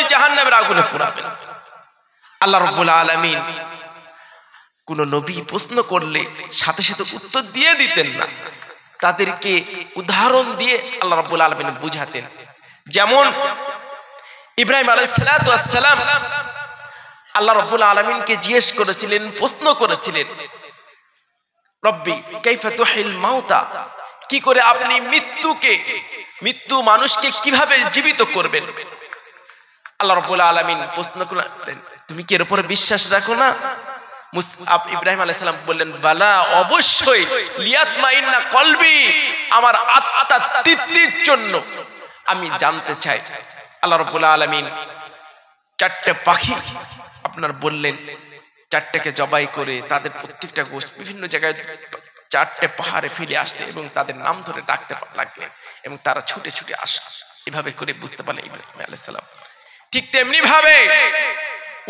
আপনি জাহান্নামের আগুনে পোড়াবেন। আল্লাহ রাব্বুল আলামিন কোন নবী প্রশ্ন করলে সাথে সাথে উত্তর দিয়ে দিতেন না, তাদেরকে উদাহরণ দিয়ে আল্লাহ রাব্বুল আলামিন বুঝাতেন। যেমন ইব্রাহিম আলাইহিস সালাতু ওয়াস সালাম আল্লাহ রাব্বুল আলামিনকে জিজ্ঞেস করেছিলেন, প্রশ্ন করেছিলেন, রব্বি কাইফা তুহিল মাউতা, কি করে আপনি মৃত্যু মানুষকে কিভাবে জীবিত করবেন? আল্লাহ রাব্বুল আলামিন প্রশ্ন করলেন, তুমি কি এর উপরে বিশ্বাস রাখো না? ইব্রাহিম আলাইহিস সালাম বললেন, বালা, অবশ্যই, লিয়াতমাইন্না কলবি, আমার আত্মা তৃপ্তির জন্য আমি জানতে চাই। আল্লাহ রাব্বুল আলামিন চারটে পাখি আপনার বললেন, চারটাকে জবাই করে তাদের প্রত্যেকটা গোশত বিভিন্ন জায়গায় চারটে পাহাড়ে ফিরে আসতে এবং তাদের নাম ধরে ডাকতে লাগলেন এবং তারা ছুটে ছুটে আসা, এভাবে করে বুঝতে পারলেন ইব্রাহিম আলাইহিস সালাম। ঠিক তেমনি ভাবে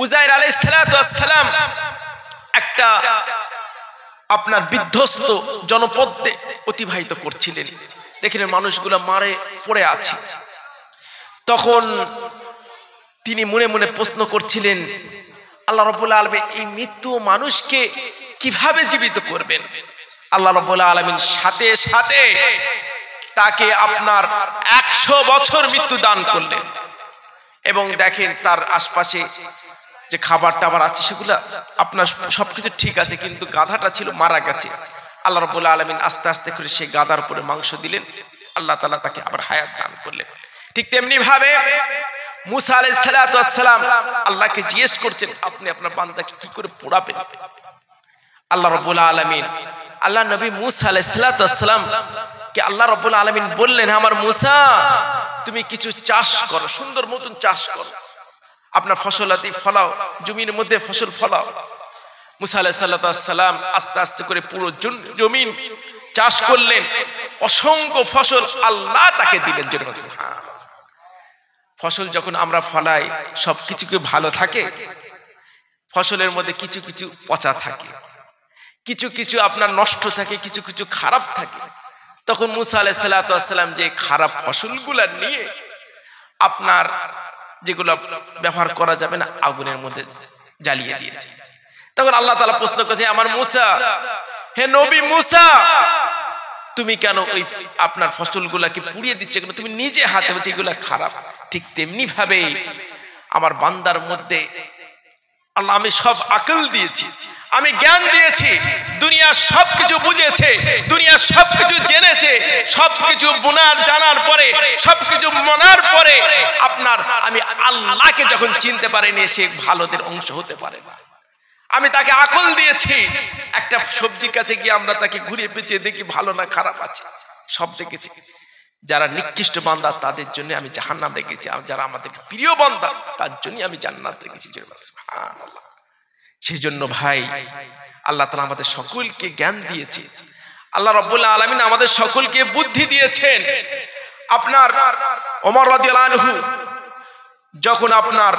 উযাইর আলাইহিস সালাম একটা আপনার বিধ্বস্ত জনপদে অতিবাহিত করছিলেন, দেখলেন মানুষগুলো মারে পড়ে আছে। তখন তিনি মনে মনে প্রশ্ন করছিলেন, আল্লাহ রাব্বুল আলামিন এই মৃত্যু মানুষকে কিভাবে জীবিত করবেন? আল্লাহ রাব্বুল আলামিন সাথে সাথে তাকে আপনার 100 বছর মৃত্যু দান করলেন। এবং দেখেন তার আশপাশে যে খাবার টাবার আছে সেগুলা আপনার সবকিছু ঠিক আছে, কিন্তু গাধাটা ছিল মারা গেছে। আল্লাহ রাব্বুল আলামিন আস্তে আস্তে করে সেই গাধার উপরে মাংস দিলেন, আল্লাহ তাআলা তাকে আবার হায়াত দান করলেন। ঠিক তেমনি ভাবে মুসা আলাইহিস সালাম আল্লাহকে জিজ্ঞেস করছেন, আপনি আপনার বান্দাকে কি করে পোড়াবেন? আল্লাহ রাব্বুল আলামিন আল্লাহ নবী মুসা আলাইহিস সালাম কে আল্লাহ রাব্বুল আলামিন বললেন, আমার মুসা, তুমি কিছু চাষ করো, সুন্দর মতন চাষ করো, আপনার ফসলাদি ফলাও, জমির মধ্যে ফসল ফলাও। মুসা আলাইহিস সালাম আস্তে আস্তে করে পুরো জমিন চাষ করলেন, অসংখ্য ফসল আল্লাহ তাকে দিলেন। ফসল যখন আমরা ফলাই সবকিছু কি ভালো থাকে? ফসলের মধ্যে কিছু কিছু পচা থাকে, কিছু কিছু আপনার নষ্ট থাকে, কিছু কিছু খারাপ থাকে। তখন মুসা আলাইহিস সালাম যে খারাপ ফসলগুলা নিয়ে আপনার যেগুলো ব্যবহার করা যাবে না আগুনের মধ্যে জ্বালিয়ে দিয়েছে। তখন আল্লাহ তাআলা প্রশ্ন করেছে, আমার মুসা, হে নবী মুসা, তুমি কেন ওই আপনার ফসলগুলাকে পুড়িয়ে দিচ্ছে? তুমি নিজে হাতে বলছো এগুলা খারাপ। ঠিক তেমনি ভাবে আমার বান্দার মধ্যে আল্লাহ আমি সব আকল দিয়েছি, আমি জ্ঞান দিয়েছি, দুনিয়া সবকিছু বুঝেছে, দুনিয়া সবকিছু জেনেছে, সবকিছু জানার পরে, সবকিছু মনার পরে আপনার আমি আল্লাহকে যখন চিনতে পারেনি সে ভালোদের অংশ হতে পারে না। আমি তাকে আকল দিয়েছি, একটা সবজির কাছে গিয়ে আমরা তাকে ঘুরিয়ে পেঁচিয়ে দেখি ভালো না খারাপ আছে, সব দেখেছি। যারা নিকৃষ্ট বান্দা তাদের জন্য আমি জাহান্নাম রেখেছি, আর যারা আমাদের প্রিয় বান্দা তার জন্য আমি জান্নাত রেখেছি। সুবহানাল্লাহ। সেই জন্য ভাই আল্লাহ তাআলা আমাদের সকলকে জ্ঞান দিয়েছে, আল্লাহ রাব্বুল আলামিন আমাদের সকলকে বুদ্ধি দিয়েছেন। আপনার ওমর রাদিয়াল্লাহু আনহু যখন আপনার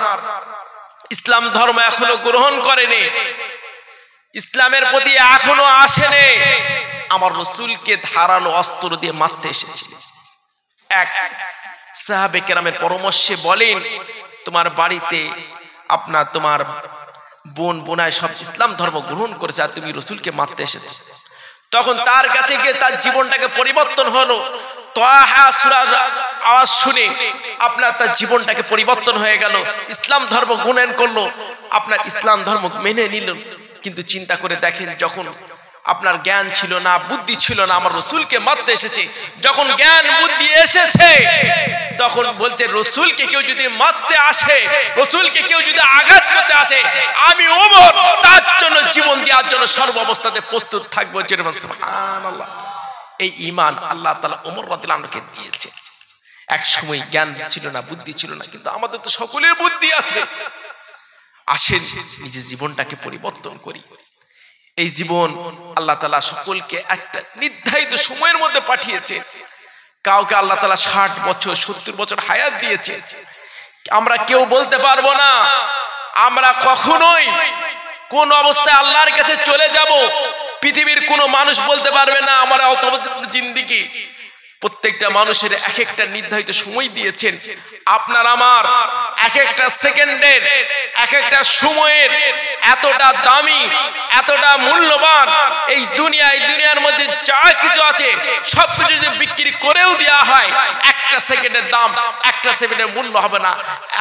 ইসলাম ধর্ম এখনো গ্রহণ করেনি, ইসলামের প্রতি এখনো আসেনি, আমার রাসূলকে ধারালো অস্ত্র দিয়ে মারতে এসেছিল। এক সাহাবে কেরামের পরামর্শে বলেন, তোমার বাড়িতে আপনার তোমার বোন বোনায় সব ইসলাম ধর্ম গ্রহণ করেছে আর তুমি রাসূলকে মারতে এসেছো। তখন তার কাছে গিয়ে তার জীবনটাকে পরিবর্তন হলো। তাহা সূরার আওয়াজ শুনে আপনার তার জীবনটাকে পরিবর্তন হয়ে গেল, ইসলাম ধর্ম গ্রহণ করলো, আপনার ইসলাম ধর্ম মেনে নিল। কিন্তু চিন্তা করে দেখেন, যখন আপনার জ্ঞান ছিল না, বুদ্ধি ছিল না, আমার রাসূলকে মারতে এসেছে। যখন জ্ঞান বুদ্ধি এসেছে তখন বলছে, রাসূলকে কেউ যদি মারতে আসে, রাসূলকে কেউ যদি আঘাত করতে আসে, আমি ওমর তার জন্য জীবন দেওয়ার জন্য সর্ব অবস্থাতে প্রস্তুত থাকবো। সুবহানাল্লাহ। এই ঈমান আল্লাহ তাআলা ওমর রাদিয়াল্লাহু আনহুকে দিয়েছে। এক সময় জ্ঞান ছিল না, বুদ্ধি ছিল না, কিন্তু আমাদের তো সকলের বুদ্ধি আছে। আসেন নিজের জীবনটাকে পরিবর্তন করি। এই জীবন আল্লাহ তাআলা সকলকে একটা নির্ধারিত সময়ের মধ্যে পাঠিয়েছে। কাউকে আল্লাহ তাআলা 60 বছর 70 বছর হায়াত দিয়েছে। আমরা কেউ বলতে পারবো না আমরা কখনোই কোন অবস্থায় আল্লাহর কাছে চলে যাব। পৃথিবীর কোনো মানুষ বলতে পারবে না আমার অত জিন্দেগি প্রত্যেকটা মানুষের এক একটা নির্ধারিত সময় দিয়েছেন। আপনার আমার এক একটা সেকেন্ডের, এক একটা সময়ের এতটা দামি, এতটা মূল্যবান। এই দুনিয়ার মধ্যে যা কিছু আছে সবকিছু যদি বিক্রি করেও দেওয়া হয়, একটা সেকেন্ডের দাম, একটা সেকেন্ডের মূল্য হবে না।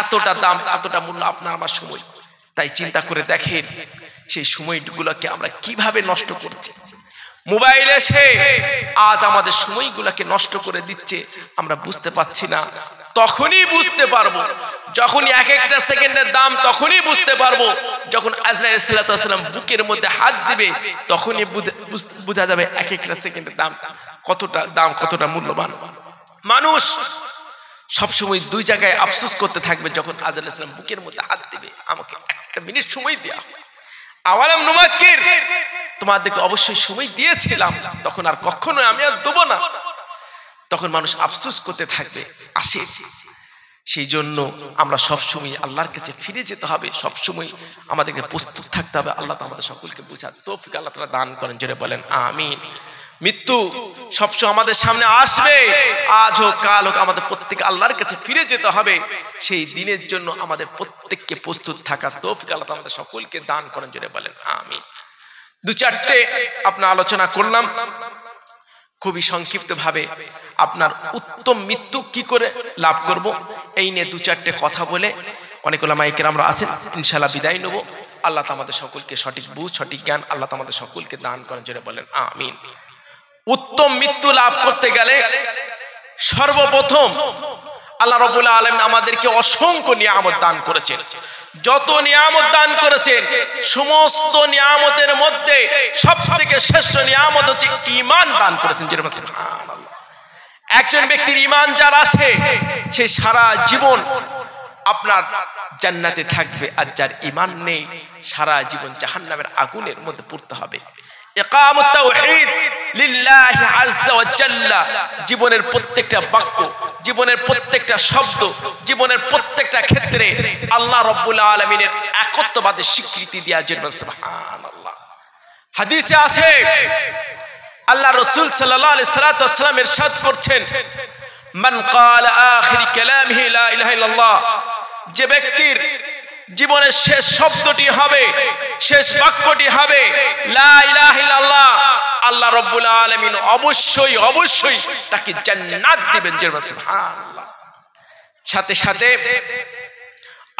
এতটা দাম, এতটা মূল্য আপনার আমার সময়। তাই চিন্তা করে দেখেন সেই সময়গুলোকে আমরা কিভাবে নষ্ট করছি। মোবাইল এসে আজ আমাদের সময়গুলোকে নষ্ট করে দিচ্ছে, আমরা বুঝতে পারছি না। তখনই বুঝতে পারবো যখনই এক একটা সেকেন্ডের দাম, তখনই বুঝতে পারবো যখন আজরাইল সাল্লাল্লাহু আলাইহি ওয়াসাল্লাম বুকের মধ্যে হাত দিবে, তখনই বোঝা যাবে এক একটা সেকেন্ডের দাম কতটা মূল্যবান। মানুষ সবসময় দুই জায়গায় আফসোস করতে থাকবে, যখন আজরাইল আলাইহিস সালাম বুকের মধ্যে হাত দিবে, আমাকে একটা মিনিট সময় দেয়া হয়। আওয়ালাম নুমাক্কির, তোমাদেরকে অবশ্যই সময় দিয়েছিলাম, তখন আর কখনো আমি আর দেবো না। তখন মানুষ আফসোস করতে থাকবে। আসে সেই জন্য আমরা সবসময় আল্লাহর কাছে ফিরে যেতে হবে, সবসময় আমাদেরকে প্রস্তুত থাকতে হবে। আল্লাহ তো আমাদের সকলকে বোঝার তৌফিক আল্লাহ তাআলা দান করেন, জোরে বলেন আমিন। মৃত্যু সবসময় আমাদের সামনে আসবে, আজ হোক কাল হোক, আমাদের প্রত্যেকে আল্লাহর কাছে ফিরে যেতে হবে। সেই দিনের জন্য আমাদের প্রত্যেককে প্রস্তুত থাকার তৌফিক আল্লাহ তাআলা আমাদের সকলকে দান করেন, জোরে বলেন আমিন। দু চারটে আপনার আলোচনা করলাম খুবই সংক্ষিপ্ত ভাবে। আপনার উত্তম মৃত্যু কি করে লাভ করব, এই নিয়ে দু চারটে কথা বলে অনেক ওলামায়ে কেরামরা আছেন, ইনশাআল্লাহ বিদায় নেব। আল্লাহ আমাদের সকলকে সঠিক বুঝ, সঠিক জ্ঞান আল্লাহ আমাদের সকলকে দান করেন, জোরে বলেন আমিন। উত্তম মৃত্যু লাভ করতে গেলে সর্বপ্রথম আল্লাহ রাব্বুল আলামিন আমাদেরকে অসংখ্য নিয়ামত দান করেছেন। যত নিয়ামত দান করেছেন, সমস্ত নিয়ামতের মধ্যে সবথেকে শ্রেষ্ঠ নিয়ামত হচ্ছে ঈমান দান করেছেন, যেটা সুবহানাল্লাহ। একজন ব্যক্তির ঈমান যার আছে, সে সারা জীবন আপনার জান্নাতে থাকবে, আর যার ঈমান নেই সারা জীবন জাহান্নামের আগুনের মধ্যে পড়তে হবে। ইকামুত তাওহীদ লিল্লাহি আযজা ওয়া জাল্লা, জীবনের প্রত্যেকটা বাক্য, জীবনের প্রত্যেকটা শব্দ, জীবনের প্রত্যেকটা ক্ষেত্রে আল্লাহ রাব্বুল আলামিনের একত্ববাদের স্বীকৃতি দেওয়ার জন্য সুবহানাল্লাহ। হাদিসে আছে আল্লাহ রাসূল সাল্লাল্লাহু আলাইহি ওয়াসাল্লাম ইরশাদ করছেন, মান ক্বালা আখির কালামিহি লা ইলাহা ইল্লাল্লাহ, যে ব্যক্তির জীবনের শেষ শব্দটি হবে, শেষ বাক্যটি হবে লা ইলাহা ইল্লাল্লাহ, আল্লাহ রাব্বুল আলামিন অবশ্যই তাকে জান্নাত দিবেন, সুবহানাল্লাহ। সাথে সাথে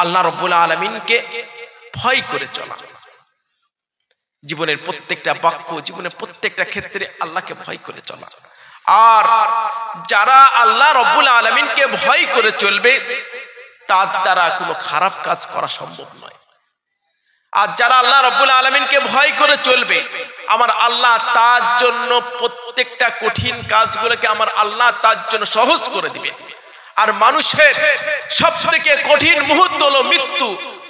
আল্লাহ রাব্বুল আলামিনকে ভয় করে চলা, জীবনের প্রত্যেকটা বাক্য, জীবনের প্রত্যেকটা ক্ষেত্রে আল্লাহকে ভয় করে চলা। আর যারা আল্লাহ রাব্বুল আলামিনকে ভয় করে চলবে, তার দ্বারা কোনো খারাপ কাজ করা সম্ভব নয়। আর যারা আল্লাহ রাব্বুল আলামিনকে ভয় করে চলবে, আমার আল্লাহ তার জন্য প্রত্যেকটা কঠিন কাজগুলোকে আমার আল্লাহ তার জন্য সহজ করে দিবে। আর মানুষের সবথেকে কঠিন মুহূর্ত হলো মৃত্যু।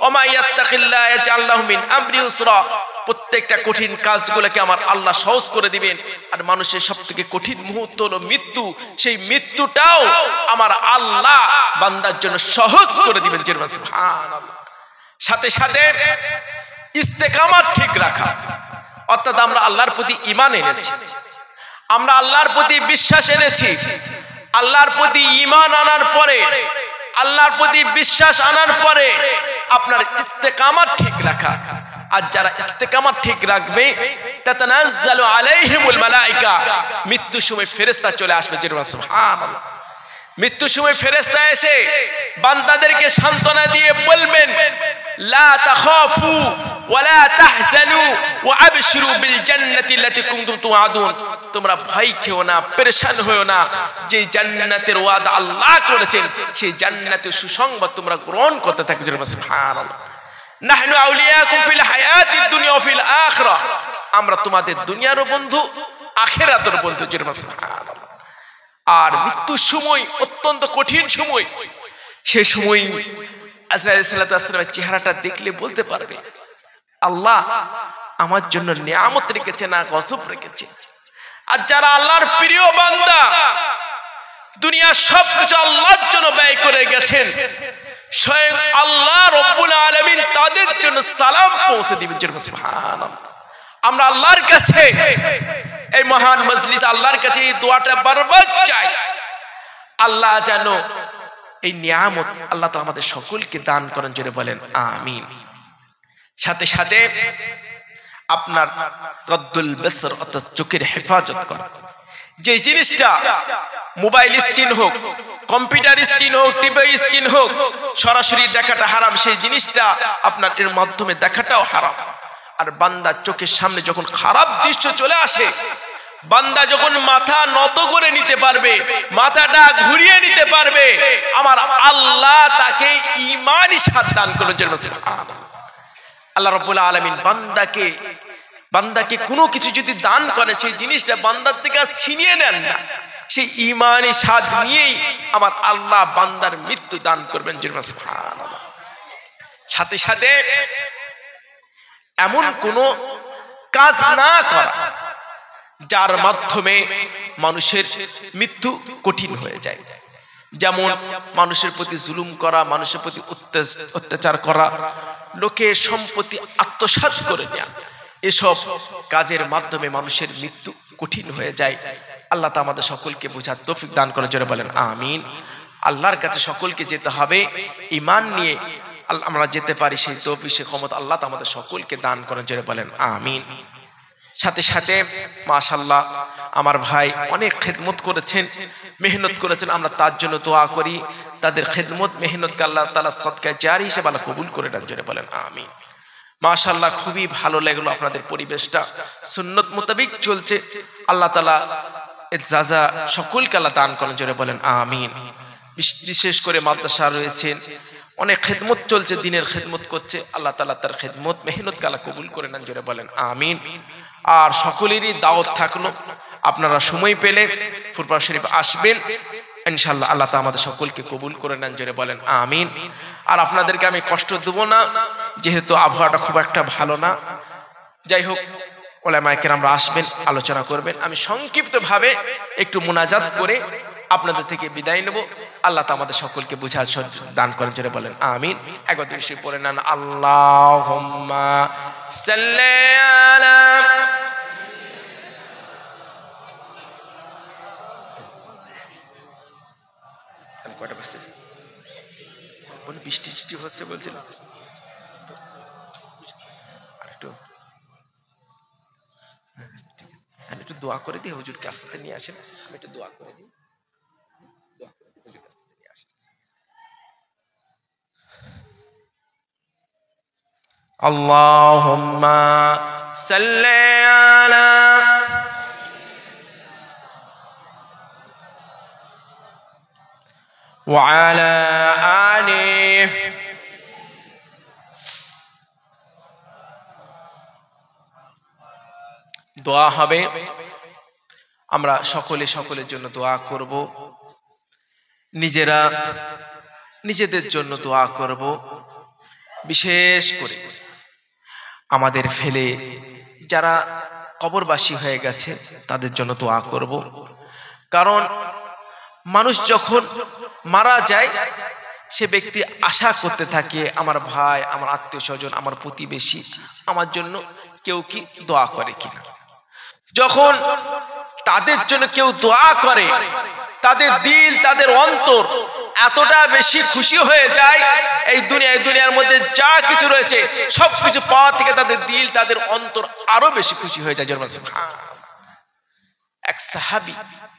ওমা ইয়াত্তাকিল্লাহ ইয়াজআল লাহু মিন আমরি ইউসরা, প্রত্যেকটা কঠিন কাজগুলোকে আমার আল্লাহ সহজ করে দিবেন। আর মানুষের সবথেকে কঠিন মুহূর্ত হলো মৃত্যু, সেই মৃত্যুটাও আমার আল্লাহ বান্দার জন্য সহজ করে দিবেন, সুবহানাল্লাহ। সাথে সাথে ইস্তেকামাত ঠিক রাখা, অর্থাৎ আমরা আল্লাহর প্রতি ঈমান এনেছি, আমরা আল্লাহর প্রতি বিশ্বাস এনেছি। আল্লাহর প্রতি ঈমান আনার পরে, আল্লাহর প্রতি বিশ্বাস আনার পরে আপনার ইস্তেকামাত ঠিক রাখা। আর যারা ইস্তেকামাত ঠিক রাখবে, তাতানাজ্জালু আলাইহিমুল মালায়েকা, মৃত্যুর সময় ফেরেশতা চলে আসবে, সুবহানাল্লাহ। মৃত্যুর সময় ফেরেশতা এসে বান্দাদেরকে সান্ত্বনা দিয়ে বলবেন, লা তাখাফু ওয়া লা তাহজানু ওয়া আবশিরু বিল জান্নাতি আল্লাতী কুনতুম তুআদুন, তোমরা ভয় খেও না, পেরেশান হয়ো না, যে জান্নাতের ওয়াদা আল্লাহ করেছেন সেই জান্নাতের সুসংবাদ তোমরা গ্রহণ করতে থাকো, সুবহানাল্লাহ। নাহনু আউলিয়াকুম ফিল হায়াতিদ দুনিয়া ওয়া ফিল আখিরাহ, আমরা তোমাদের দুনিয়ারও বন্ধু, আখিরাতের বন্ধু, সুবহানাল্লাহ। আর মৃত্যুর সময় অত্যন্ত কঠিন সময়, সেই সময় আজরাইল সাল্লাল্লাহু আলাইহি ওয়াসাল্লামের চেহারাটা দেখলে বলতে পারবে, আল্লাহ আমার জন্য নিয়ামত রেখেছে না গজব রেখেছে। আর যারা আল্লাহর প্রিয় বান্দা, দুনিয়ার সবকিছু আল্লাহর জন্য ব্যয় করে গেছেন, স্বয়ং আল্লাহ রাব্বুল আলামিন তাদের জন্য সালাম পৌঁছে দিবেন, সুবহানাল্লাহ। আমরা আল্লাহর কাছে এই মহান মজলিস আল্লাহর কাছে এই দোয়াটা বারবার চাই, আল্লাহ যেন এই নিয়ামত আল্লাহ তাআলা আমাদের সকলকে দান করেন, জোরে বলেন আমিন। সাথে সাথে আপনার রদ্দুল বসর অর্থাৎ চোখের হেফাজত করা, যে জিনিসটা মোবাইল স্ক্রিন হোক, কম্পিউটার স্ক্রিন হোক, টিভি স্ক্রিন হোক, সরাসরি দেখাটা হারাম, সেই জিনিসটা আপনার এর মাধ্যমে দেখাটাও হারাম। আর বান্দার চোখের সামনে যখন খারাপ দৃশ্য চলে আসে, বান্দা যখন মাথা নত করে নিতে পারবে, মাথাটা ঘুরিয়ে নিতে পারবে, আমার আল্লাহ তাকে ঈমানি সাথ দান করেন। আল্লাহ রাব্বুল আলামিন বান্দাকে কোনো কিছু যদি দান করে, সেই জিনিসটা বান্দার থেকে আর ছিনিয়ে নেন না, সেই ঈমানি সাথ নিয়েই আমার আল্লাহ বান্দার মৃত্যু দান করবেন। সুবহানাল্লাহ। সাথে সাথে এমন কোনো কাজ না করা যার মাধ্যমে মানুষের মৃত্যু কঠিন হয়ে যায়, যেমন মানুষের প্রতি জুলুম করা, মানুষের প্রতি অত্যাচার করা, লোকের সম্পত্তি আত্মসাৎ করে নেওয়া, এসব কাজের মাধ্যমে মানুষের মৃত্যু কঠিন হয়ে যায়। আল্লাহ তা আমাদের সকলকে বোঝার তৌফিক দান করার জন্য বলেন আমিন। আল্লাহর কাছে সকলকে যেতে হবে ঈমান নিয়ে, আমরা যেতে পারি সেই তৌফিক সেই ক্ষমতা আল্লাহ তা আমাদের সকলকে দান করার জন্য বলেন আমিন। সাথে সাথে মাশাআল্লাহ আমার ভাই অনেক খেদমত করেছেন, মেহনত করেছেন, আমরা তার জন্য দোয়া করি, তাদের খেদমত মেহনতকে আল্লাহ তাআলা সদকা জারি হিসেবে আল্লাহ কবুল করে নেন, জোরে বলেন আমিন। মাশাআল্লাহ খুবই ভালো লাগলো, আপনাদের পরিবেশটা সুন্নত মোতাবেক চলছে, আল্লাহ তাআলা এর জাযা সকলকে আল্লাহ দান করেন, জোরে বলেন আমিন। বিশেষ করে মাদ্রাসা রয়েছেন, অনেক খেদমত চলছে, দিনের খেদমত করছে, আল্লাহ তাআলা তার খেদমত মেহনতকে আল্লাহ কবুল করে নেন, জোরে বলেন আমিন। আর সকলেরই দাওয়াত থাকলো, আপনারা সময় পেলে ফুরফুরা শরীফ আসবেন ইনশাআল্লাহ, আল্লাহ তাআলা আমাদের সকলকে কবুল করে নেন, জোরে বলেন আমিন। আর আপনাদেরকে আমি কষ্ট দেব না, যেহেতু আবহাওয়াটা খুব একটা ভালো না, যাই হোক উলামায়ে কেরামরা আসবেন, আলোচনা করবেন, আমি সংক্ষিপ্তভাবে একটু মুনাজাত করে আপনাদের থেকে বিদায় নেব। আল্লাহ তাআলা আমাদের সকলকে বুঝার দান করেন, জোরে বলেন আমিন। একবার দৃষ্টি পড়ে নেন, আল্লাহুম্মা সাল্লি আলা কয়টা বাজছে? বৃষ্টি টিষ্টি হচ্ছে বলছিল, একটু দোয়া করে দিই, হুজুরকে আস্তে আস্তে নিয়ে আসেন, আমি একটু দোয়া করে দিই। আল্লাহুম্মা সাল্লি আলা ওয়া আলা আলিহি। দোয়া হবে, আমরা সকলে সকলের জন্য দোয়া করব, নিজেরা নিজেদের জন্য দোয়া করব, বিশেষ করে আমাদের ফেলে যারা কবরবাসী হয়ে গেছে তাদের জন্য দোয়া করব। কারণ মানুষ যখন মারা যায়, সে ব্যক্তি আশা করতে থাকে আমার ভাই, আমার আত্মীয় স্বজন, আমার প্রতিবেশী আমার জন্য কেউ কি দোয়া করে কিনা। যখন তাদের জন্য কেউ দোয়া করে, তাদের দিল, তাদের অন্তর এতটা বেশি খুশি হয়ে যায়, এই দুনিয়ার মধ্যে যা কিছু রয়েছে সবকিছু পাওয়া থেকে তাদের দিল, তাদের অন্তর আরো বেশি খুশি হয়ে যায়। এক সাহাবী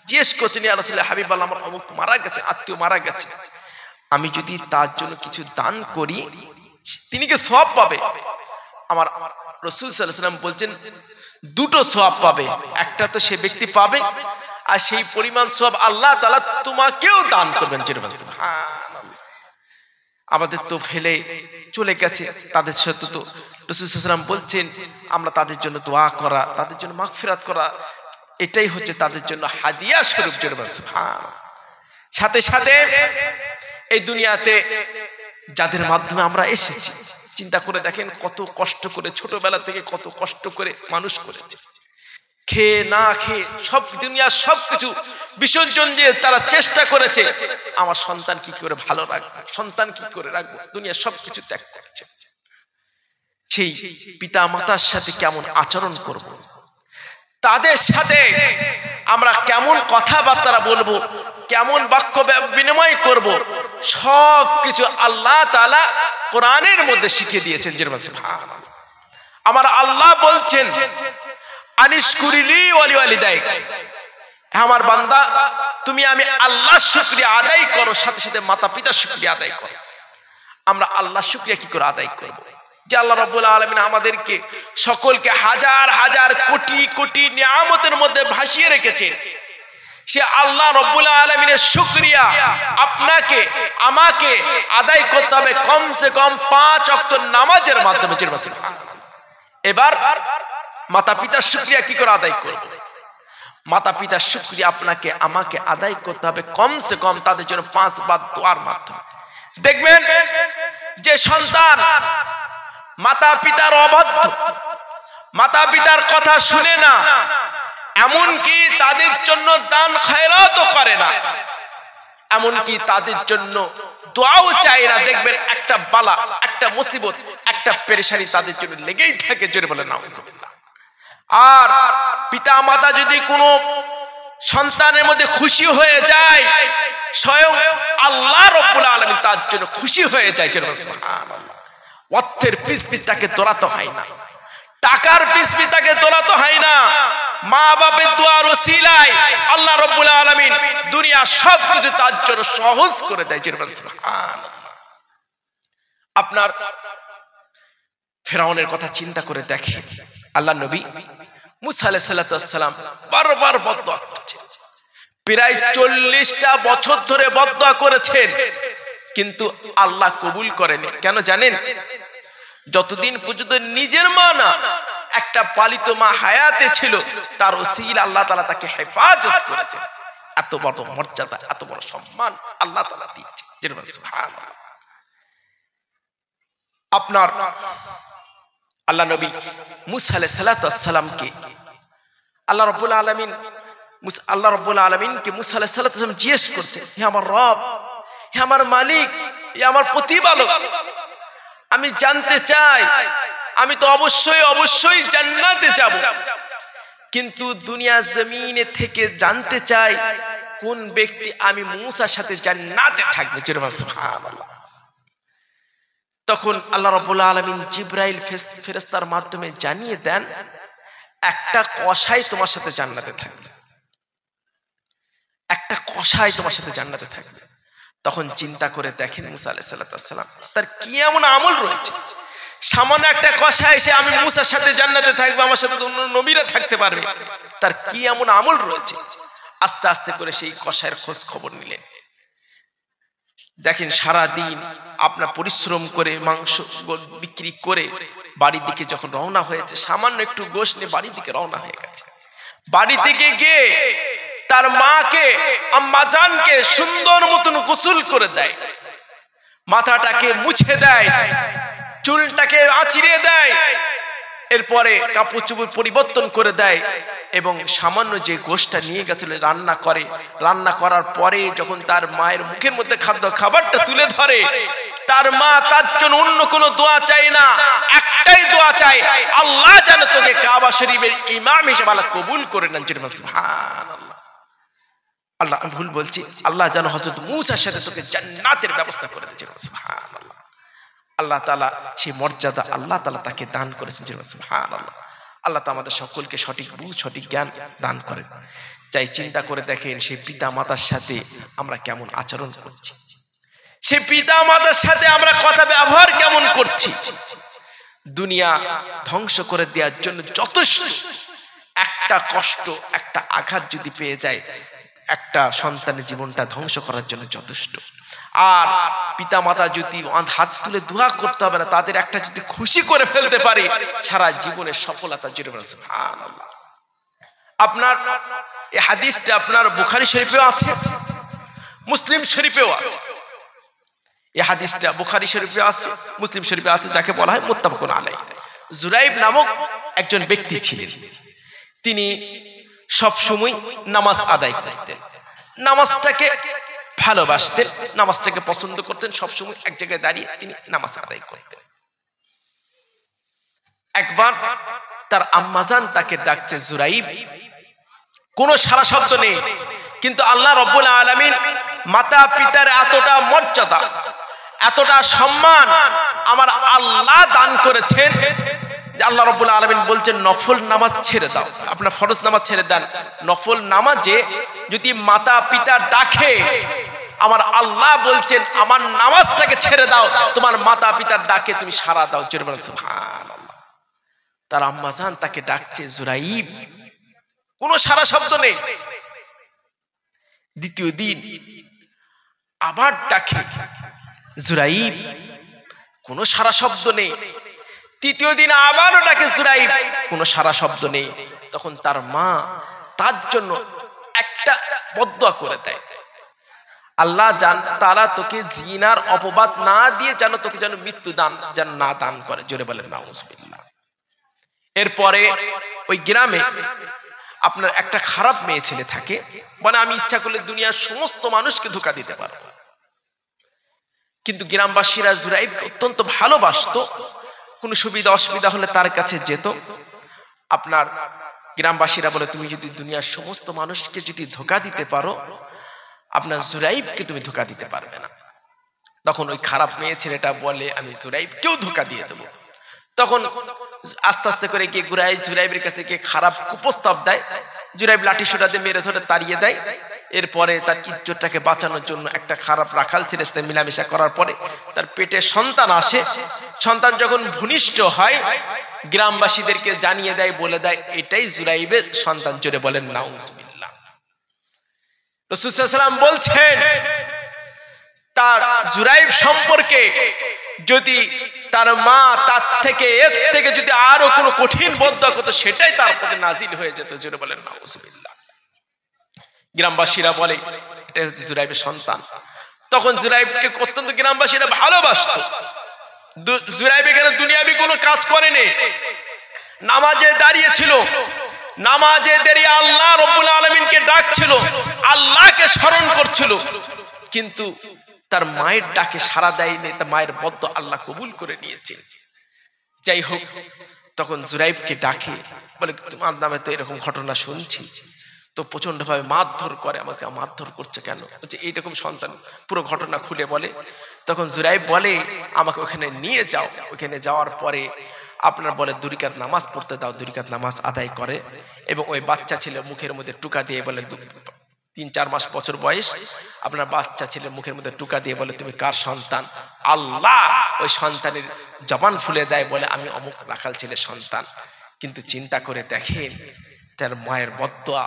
জিজ্ঞেস করছেন, ইয়া রাসূলুল্লাহ, হাবিব আল্লাহ, আমার অমুক মারা গেছে, আত্মীয় মারা গেছে, আমি যদি তার জন্য কিছু দান করি তিনি কি সওয়াব পাবে? আমার রাসূল সাল্লাল্লাহু আলাইহি ওয়াসাল্লাম বলছেন দুটো সওয়াব পাবে, একটা তো সে ব্যক্তি পাবে, আর সেই পরিমাণ সওয়াব আল্লাহ তাআলা তোমাকেও দান করবেন। সুবহানাল্লাহ। আমাদের তো ফেলে চলে গেছে, তাদের সাথে তো রাসূল সাল্লাল্লাহু আলাইহি ওয়াসাল্লাম বলছেন আমরা তাদের জন্য দোয়া করা, তাদের জন্য মাগফিরাত করা, এটাই হচ্ছে তাদের জন্য হাদিয়া স্বরূপ। সুবহানাল্লাহ। সাথে সাথে এই দুনিয়াতে যাদের মাধ্যমে আমরা এসেছি, চিন্তা করে দেখেন কত কষ্ট করে, ছোটবেলা থেকে কত কষ্ট করে মানুষ করেছে, খেয়ে না খেয়ে সব দুনিয়ার সবকিছু বিসর্জন দিয়ে তারা চেষ্টা করেছে আমার সন্তান কি করে ভালো রাখবো, সন্তান কি করে রাখবো, দুনিয়ার সবকিছু ত্যাগ করেছে। সেই পিতা মাতার সাথে কেমন আচরণ করব, তাদের সাথে আমরা কেমন কথাবার্তা বলবো, কেমন বাক্য বিনিময় করব, সব কিছু আল্লাহ তাআলা কোরআনের মধ্যে শিখিয়ে দিয়েছেন। আমার আল্লাহ বলছেন আনিশকুরিলি ওয়ালি ওয়ালিদাইক, আমার বান্দা তুমি আমি আল্লাহর শুকরিয়া আদায় করো, সাথে সাথে মাতা পিতার শুকরিয়া আদায় করো। আমরা আল্লাহর শুকরিয়া কি করে আদায় করব? যে আল্লাহ রাব্বুল আলামিন আমাদেরকে সকলকে হাজার হাজার কোটি কোটি নিয়ামতের মধ্যে ভাসিয়ে রেখেছেন। সে আল্লাহ রাব্বুল আলামিনের শুকরিয়া আপনাকে আমাকে আদায় করতে হবে কমসে কম 5 ওয়াক্ত নামাজের মাধ্যমে। এবার মাতা পিতার শুকরিয়া কি করে আদায় করব? মাতা পিতার শুকরিয়া আপনাকে আমাকে আদায় করতে হবে কমসে কম তাদের জন্য 5 বার দোয়ার মাধ্যমে। দেখবেন যে সন্তান মাতা পিতার অবাধ্য, মাতা পিতার কথা শুনে না, এমনকি তাদের জন্য দান খয়রাতও করে না, এমনকি তাদের জন্য দোয়াও চায় না, দেখবেন একটা বালা, একটা মুসিবত, একটা পেরেশানি তাদের জন্য লেগেই থাকে। জোরে বলে নাউজুবিল্লাহ। আর পিতা মাতা যদি কোনো সন্তানের মধ্যে খুশি হয়ে যায়, স্বয়ং আল্লাহ রাব্বুল আলামিন তার জন্য খুশি হয়ে যায়। সুবহানাল্লাহ। অর্থের পিছ পিছ তাকে দৌড়াতে হয় না, টাকার পিছ পিছ তাকে দৌড়াতে হয় না, মা বাপের দোয়ার ওসিলায় আল্লাহ রাব্বুল আলামিন দুনিয়া সবকিছু তার জন্য সহজ করে দেয়। সুবহানাল্লাহ। আপনার ফেরাউনের কথা চিন্তা করে দেখেন, আল্লাহ নবী মুসা আলাইহিস সালাম বারবার বদদোয়া করছেন, প্রায় 40টা বছর ধরে বদদোয়া করেছেন, কিন্তু আল্লাহ কবুল করেনি। কেন জানেন? যতদিন পর্যন্ত নিজের মা না, একটা পালিত মা হায়াতে ছিল, তার ওসিলা আল্লাহ তাআলা তাকে হেফাজত করেছেন। এত বড় মর্যাদা, এত বড় সম্মান আল্লাহ তাআলা দিয়েছেন। সুবহানাল্লাহ। আপনার আল্লাহ নবী মুসা আলাইহিস সালামকে আল্লাহ রাব্বুল আলামিনকে মুসা আলাইহিস সালাম জিজ্ঞেস করছে, হে আমার রব, হে আমার মালিক, হে আমার প্রতিপালক, আমি জানতে চাই, আমি তো অবশ্যই জান্নাতে যাব, কিন্তু দুনিয়া জমিনে থেকে জানতে চাই কোন ব্যক্তি আমি মুসার সাথে জান্নাতে থাকবে। সুবহানাল্লাহ। তখন আল্লাহ রাব্বুল আলামিন জিবরাইল ফেরেশতার মাধ্যমে জানিয়ে দেন, একটা কসাই তোমার সাথে জান্নাতে থাকবে, একটা কসাই তোমার সাথে জান্নাতে থাকবে। তখন চিন্তা করে দেখেন মুসা আলাইহিস সালাম তার কি এমন আমল রয়েছে, সামান্য একটা কসাই এসে আমি মুসার সাথে জান্নাতে থাকবো, আমার সাথে অন্য নবীরা থাকতে পারবে, তার কি এমন আমল রয়েছে। আস্তে আস্তে করে সেই কসাইয়ের খোঁজ খবর নিলেন। দেখেন সারা দিন আপনার পরিশ্রম করে মাংস বিক্রি করে বাড়ির দিকে যখন রওনা হয়েছে, সামান্য একটু গোশত নিয়ে বাড়ির দিকে রওনা হয়ে গেছে। বাড়ি থেকে গিয়ে তার মাকে, আম্মা জানকে সুন্দর মতন গোসল করে দেয়, মাথাটাকে মুছে দেয়, চুলটাকে আঁচড়িয়ে দেয়, এরপরে কাপড় চোপড় পরিবর্তন করে দেয় এবং সামান্য যে গোশতটা নিয়ে গেছিল রান্না করে। রান্না করার পরে যখন তার মায়ের মুখের মধ্যে খাবারটা তুলে ধরে, তার মা তার জন্য অন্য কোনো দোয়া চায় না, একটাই দোয়া চায়, আল্লাহ যেন তোকে কাবা শরীফের ইমাম হিসেবে আল্লাহ কবুল করে নেন। সুবহানাল্লাহ। আল্লাহ ভুল বলছি, আল্লাহ যেন হযরত মূসার সাথে তোকে জান্নাতের ব্যবস্থা করে দেন। সুবহানাল্লাহ। আল্লাহ তাআলা সেই মর্যাদা আল্লাহ তাআলা তাকে দান করেছেন। সুবহানাল্লাহ। আল্লাহ তো আমাদের সকলকে সঠিক বুঝ, সঠিক জ্ঞান দান করেন। চাই চিন্তা করে দেখেন সেই পিতা মাতার সাথে আমরা কেমন আচরণ করছি, সেই পিতা মাতার সাথে আমরা কথা ব্যবহার কেমন করছি। দুনিয়া ধ্বংস করে দেওয়ার জন্য যথেষ্ট, একটা কষ্ট, একটা আঘাত যদি পেয়ে যায়, একটা সন্তানের জীবনটা ধ্বংস করার জন্য যথেষ্ট। আর পিতা মাতা যদি হাত তুলে দোয়া করতে হবে না, তাদের একটা যদি খুশি করে ফেলতে পারে, সারা জীবনের সফলতা জুড়ে রয়েছে। সুবহানাল্লাহ। আপনার এই হাদিসটা আপনার বুখারী শরীফেও আছে, মুসলিম শরীফেও আছে। এই হাদিসটা বুখারী শরীফে আছে, মুসলিম শরীফে আছে, যাকে বলা হয় মুত্তাফাকুন আলাইহি। জুরাইব নামক একজন ব্যক্তি ছিলেন, তিনি সব সময় নামাজ আদায় করতেন, নামাজটাকে ভালোবাসতেন, নামাজটাকে পছন্দ করতেন, সবসময় এক জায়গায় দাঁড়িয়ে তিনি নামাজ আদায় করতেন। একবার তার আম্মাজান তাকে ডাকছে জুরাইব, কোনো সারা শব্দ নেই, কিন্তু আল্লাহ রাব্বুল আলামিন মাতা পিতার এতটা মর্যাদা, এতটা সম্মান আমার আল্লাহ দান করেছেন যে আল্লাহ রাব্বুল আলামিন বলছেন নফল নামাজ ছেড়ে দাও, আপনার ফরজ নামাজ ছেড়ে দেন, নফল নামাজে যদি মাতা পিতা ডাকে আমার আল্লাহ বলছেন আমার নামাজটাকে ছেড়ে দাও, তোমার মাতা পিতার ডাকে তুমি সাড়া দাও। জোরে বলেন সুবহানাল্লাহ। তার আম্মাজান তাকে ডাকছে জুরাইব, কোনো সারা শব্দ নেই। দ্বিতীয় দিন আবার ডাকে জুরাইব, কোনো সারা শব্দ নেই। তৃতীয় দিন আবারও ডাকে জুরাইব, কোনো সারা শব্দ নেই। তখন তার মা তার জন্য একটা বদদুয়া করে দেয়, আল্লাহ তাআলা তোকে জিনার অপবাদ না দিয়ে যেন তোকে যেন মৃত্যু দান যেন না দান করে। জোরে বলেন নাউজুবিল্লাহ। এরপরে ওই গ্রামে আপনার একটা খারাপ মেয়ে ছেলে থাকে, মানে আমি ইচ্ছা করলে দুনিয়ার সমস্ত মানুষকে ধোঁকা দিতে পারবো। কিন্তু গ্রামবাসীরা জুরাইবকে অত্যন্ত ভালোবাসতো, কোনো সুবিধা অসুবিধা হলে তার কাছে যেত। আপনার গ্রামবাসীরা বলে তুমি যদি দুনিয়ার সমস্ত মানুষকে যদি ধোঁকা দিতে পারো, আপনার জুরাইবকে তুমি ধোঁকা দিতে পারবে না। তখন ওই খারাপ মেয়ে ছেলেটা বলে আমি জুরাইবকেও ধোঁকা দিয়ে দেবো। তখন আস্তে আস্তে করে গিয়ে জুরাইবের কাছে গিয়ে খারাপ কুপ্রস্তাব দেয়। জুরাইব লাঠি সোটা দিয়ে মেরে ধরে তাড়িয়ে দেয়। এরপরে তার ইজ্জতটাকে বাঁচানোর জন্য একটা খারাপ রাখাল ছেলের সাথে মিলামেশা করার পরে তার পেটে সন্তান আসে। সন্তান যখন ভূমিষ্ঠ হয় গ্রামবাসীদেরকে জানিয়ে দেয়, বলে দেয় এটাই জুরাইবের সন্তান। জোরে বলেন নাউজুবিল্লাহ। রাসূল সাল্লাল্লাহু আলাইহি ওয়াসাল্লাম বলছেন তার জুরাইব সম্পর্কে যদি তার মা তার থেকে এর থেকে যদি আরো কোনো কঠিন বদদুয়া করতো সেটাই তার প্রতি নাজিল হয়ে যেত। জোরে বলেন নাউজুবিল্লাহ। গ্রামবাসীরা বলে এটা হচ্ছে জুরাইবের সন্তান। তখন জুরাইবকে অত্যন্ত গ্রামবাসীরা ভালোবাসতো। জুরাইব এখানে দুনিয়াবি কোনো কাজ করেনি, নামাজে দাঁড়িয়েছিল, নামাজে দাঁড়িয়ে আল্লাহ রাব্বুল আলামিনকে ডাকছিল, আল্লাহকে স্মরণ করছিল, কিন্তু তার মায়ের ডাকে সাড়া দেয়নি। তার মায়ের বদদুয়া আল্লাহ কবুল করে নিয়েছেন। যাই হোক, তখন জুরাইবকে ডাকে, বলে তোমার নামে তো এরকম ঘটনা শুনছি, তো প্রচন্ড ভাবে মারধর করে। আমাকে মারধর করছে কেন? বলছে এইরকম সন্তান। পুরো ঘটনা খুলে বলে। তখন জুরাইব বলে আমাকে ওখানে নিয়ে যাও। ওখানে যাওয়ার পরে আপনার বলে 2 রাকাত নামাজ পড়তে দাও। 2 রাকাত নামাজ আদায় করে এবং ওই বাচ্চা ছেলে মুখের মধ্যে টুকা দিয়ে বলে 3-4 মাস বছর বয়স আপনার বাচ্চা ছেলে মুখের মধ্যে টুকা দিয়ে বলে তুমি কার সন্তান? আল্লাহ ওই সন্তানের জবান ফুলে দেয়, বলে আমি অমুক রাখাল ছেলের সন্তান। কিন্তু চিন্তা করে দেখেন তার মায়ের বদদুয়া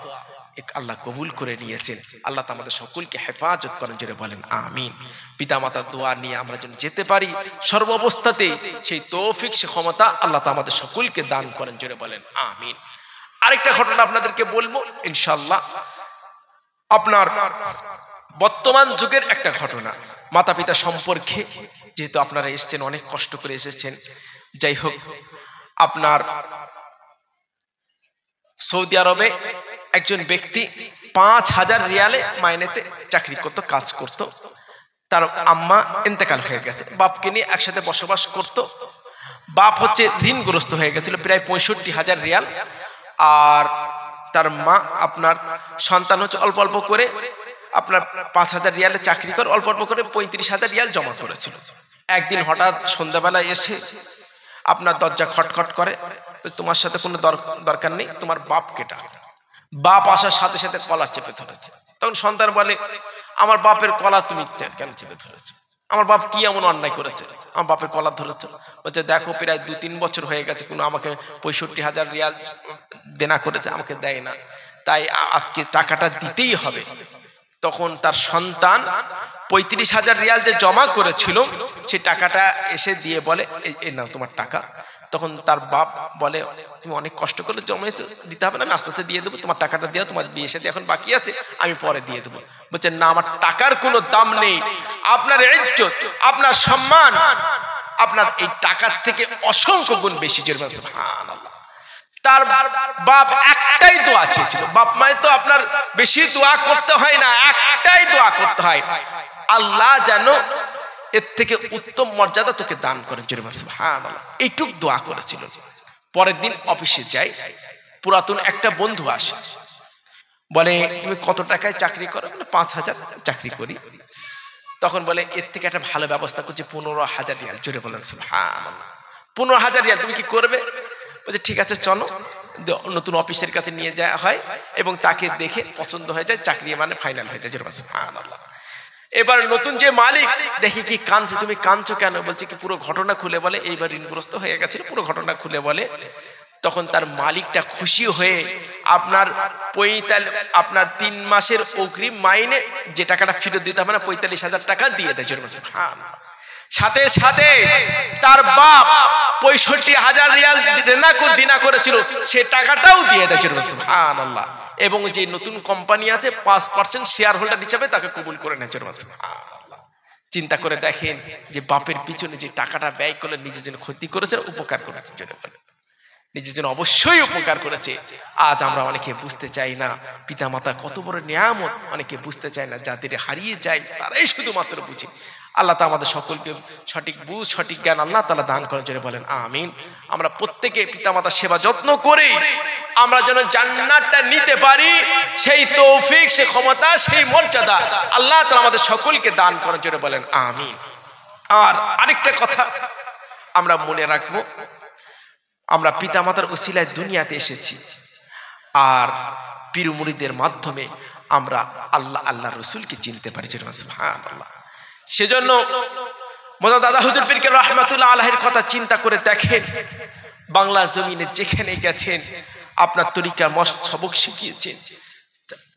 আল্লাহ কবুল করে নিয়েছেন। আল্লাহ তো আমাদের সকলকে হেফাজত করেন। জোরে বলেন আমিন। পিতা মাতার দোয়া নিয়ে আমরা যেন যেতে পারি সর্বাবস্থাতে, সেই তৌফিক সে ক্ষমতা আল্লাহ তো আমাদের সকলকে দান করেন। জোরে বলেন আমিন। আরেকটা ঘটনা আপনাদেরকে বলবো ইনশাআল্লাহ, আপনার বর্তমান যুগের একটা ঘটনা মাতা পিতা সম্পর্কে, যেহেতু আপনারা এসেছেন অনেক কষ্ট করে এসেছেন। যাই হোক, আপনার সৌদি আরবে একজন ব্যক্তি 5000 রিয়ালে মাইনেতে চাকরি করত, কাজ করত। তার আম্মা ইন্তেকাল হয়ে গেছে, বাপকে নিয়ে একসাথে বসবাস করত। বাপ হচ্ছে ঋণগ্রস্ত হয়ে গেছিল প্রায় 65,000 রিয়াল, আর তার মা আপনার সন্তান হচ্ছে অল্প অল্প করে আপনার 5000 রিয়ালে চাকরি করে অল্প অল্প করে 35,000 রিয়াল জমা করেছিল। একদিন হঠাৎ সন্ধ্যাবেলায় এসে আপনার দরজা খটখট করে, তোমার সাথে কোনো দরকার নেই, তোমার বাপকে ডাকো। বাপ আসার সাথে সাথে কলার চেপে ধরেছে। তখন সন্তান বলে আমার বাপের কলার তুমি কেন চেপে ধরেছো? আমার বাপ কি এমন অন্যায় করেছে আমার বাপের কলার ধরেছো? বলছে দেখো প্রায় 2-3 বছর হয়ে গেছে কোনো আমাকে 65,000 রিয়াল দেনা করেছে, আমাকে দেয় না, তাই আজকে টাকাটা দিতেই হবে। তখন তার সন্তান 35,000 রিয়াল যে জমা করেছিল সেই টাকাটা এসে দিয়ে বলে এই নাও তোমার টাকা। তখন তার বাপ বলে তুমি অনেক কষ্ট করে জমাইছো, দিতে হবে না, আমি আস্তে আস্তে দিয়ে দেবো, তোমার টাকাটা দিয়ে তোমার বিয়ে সাথে এখন বাকি আছে, আমি পরে দিয়ে দেবো। বলছেন না, আমার টাকার কোনো দাম নেই, আপনার ইজ্জত আপনার সম্মান আপনার এই টাকার থেকে অসংখ্য গুণ বেশি। সুবহানাল্লাহ। তার বাপ একটাই দোয়া চেয়েছিল, বাপ মায়ের তো আপনার বেশি দোয়া করতে হয় না, একটাই দোয়া করতে হয়, আল্লাহ যেন এর থেকে উত্তম মর্যাদা তোকে দান করেন। সুবহানাল্লাহ। এইটুক দোয়া করেছিল। পরের দিন অফিসে যাই, পুরাতন একটা বন্ধু আসে, বলে তুমি কত টাকায় চাকরি করো? 5,000 চাকরি করি। তখন বলে এর থেকে একটা ভালো ব্যবস্থা করছি, 15,000 রিয়াল। জোরে বলেন সুবহানাল্লাহ। 15,000 রিয়াল তুমি কি করবে? বলছে ঠিক আছে চলো। নতুন অফিসের কাছে নিয়ে যাওয়া হয় এবং তাকে দেখে পছন্দ হয়ে যায়, চাকরি মানে ফাইনাল হয়ে যায়। জোরে বলেন সুবহানাল্লাহ। এবার নতুন যে মালিক দেখি কি কাঁদছে, তুমি কাঁদছো কেন? বলছে কি পুরো ঘটনা খুলে বলে, এইবার ঋণগ্রস্ত হয়ে গেছিল, পুরো ঘটনা খুলে বলে। তখন তার মালিকটা খুশি হয়ে আপনার 3 মাসের অগ্রিম মাইনে যে টাকাটা ফেরত দিতে হবে না, 45,000 টাকা দিয়ে দেয়। সাথে সাথে তার বাপ 65,000 রিয়াল দেনা করেছিল, সে টাকাটাও দিয়ে দেয়। সুবহানাল্লাহ। এবং যে নতুন কোম্পানি আছে 5% শেয়ার হোল্ডার হিসাবে তাকে কবুল করে নেয়। সুবহানাল্লাহ। চিন্তা করে দেখেন যে বাপের পিছনে যে টাকাটা ব্যয় করলে নিজের জন্য ক্ষতি করেছে, উপকার করেছে। নিজের জন্য অবশ্যই উপকার করেছে। আজ আমরা অনেকে বুঝতে চাই না পিতা মাতার কত বড় নিয়ামত, অনেকে বুঝতে চায় না, যাদের হারিয়ে যায় তারাই শুধুমাত্র বুঝে। আল্লাহ তা আমাদের সকলকে সঠিক বুঝ, সঠিক জ্ঞান আল্লাহ তাআলা দান করার জন্য বলেন আমিন। আমরা প্রত্যেকে পিতা মাতার সেবা যত্ন করে আমরা যেন জান্নাতটা নিতে পারি, সেই তৌফিক, সেই ক্ষমতা, সেই মর্যাদা আল্লাহ তাআলা আমাদের সকলকে দান করার জন্য বলেন আমিন। আর আরেকটা কথা আমরা মনে রাখবো, আমরা পিতামাতার উসিলায় দুনিয়াতে এসেছি, আর পীর মুরিদের মাধ্যমে আমরা আল্লাহ রসুলকে চিনতে পারি। সুবহানাল্লাহ। সেজন্য মোহাম্মদ দাদা হুজুর পীর রাহমাতুল্লাহ আলাইহির কথা চিন্তা করে দেখেন, বাংলা জমিনে যেখানে গেছেন আপনার তরিকা সবক শিখিয়েছেন,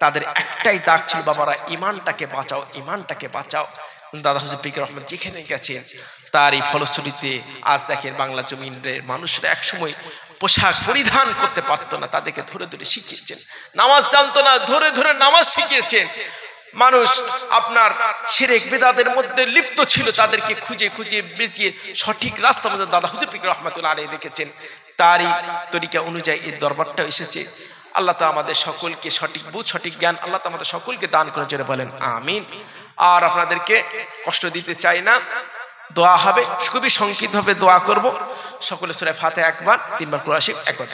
তাদের একটাই ডাক ছিল, বাবারা ইমানটাকে বাঁচাও, ইমানটাকে বাঁচাও। দাদা হুজুর পীর রহমান যেখানে গেছেন তার এই ফলশ্রুতিতে আজ দেখেন বাংলা জমিনের মানুষরা একসময় পোশাক পরিধান করতে পারতো না, তাদেরকে ধরে ধরে শিখিয়েছেন। নামাজ জানতো না, ধরে ধরে নামাজ শিখিয়েছেন। মানুষ আপনার শিরক বিদআতের মধ্যে লিপ্ত ছিল, তাদেরকে খুঁজে খুঁজে বেঁচিয়ে সঠিক রাস্তা মধ্যে দাদা হুজুর পীর রহমাতুল্লাহ আলাইহি রেখেছেন। তারই তরিকা অনুযায়ী এই দরবারটা এসেছে। আল্লাহ তাআলা আমাদের সকলকে সঠিক বুঝ, সঠিক জ্ঞান আল্লাহ তাআলা আমাদের সকলকে দান করার জন্য বলেন আমিন। আর আপনাদেরকে কষ্ট দিতে চাই না, দোয়া হবে, খুবই সংক্ষিপ্তভাবে দোয়া করব। সকলে সূরা ফাতিহা একবার, 3 বার কুরআন শরীফ একবার।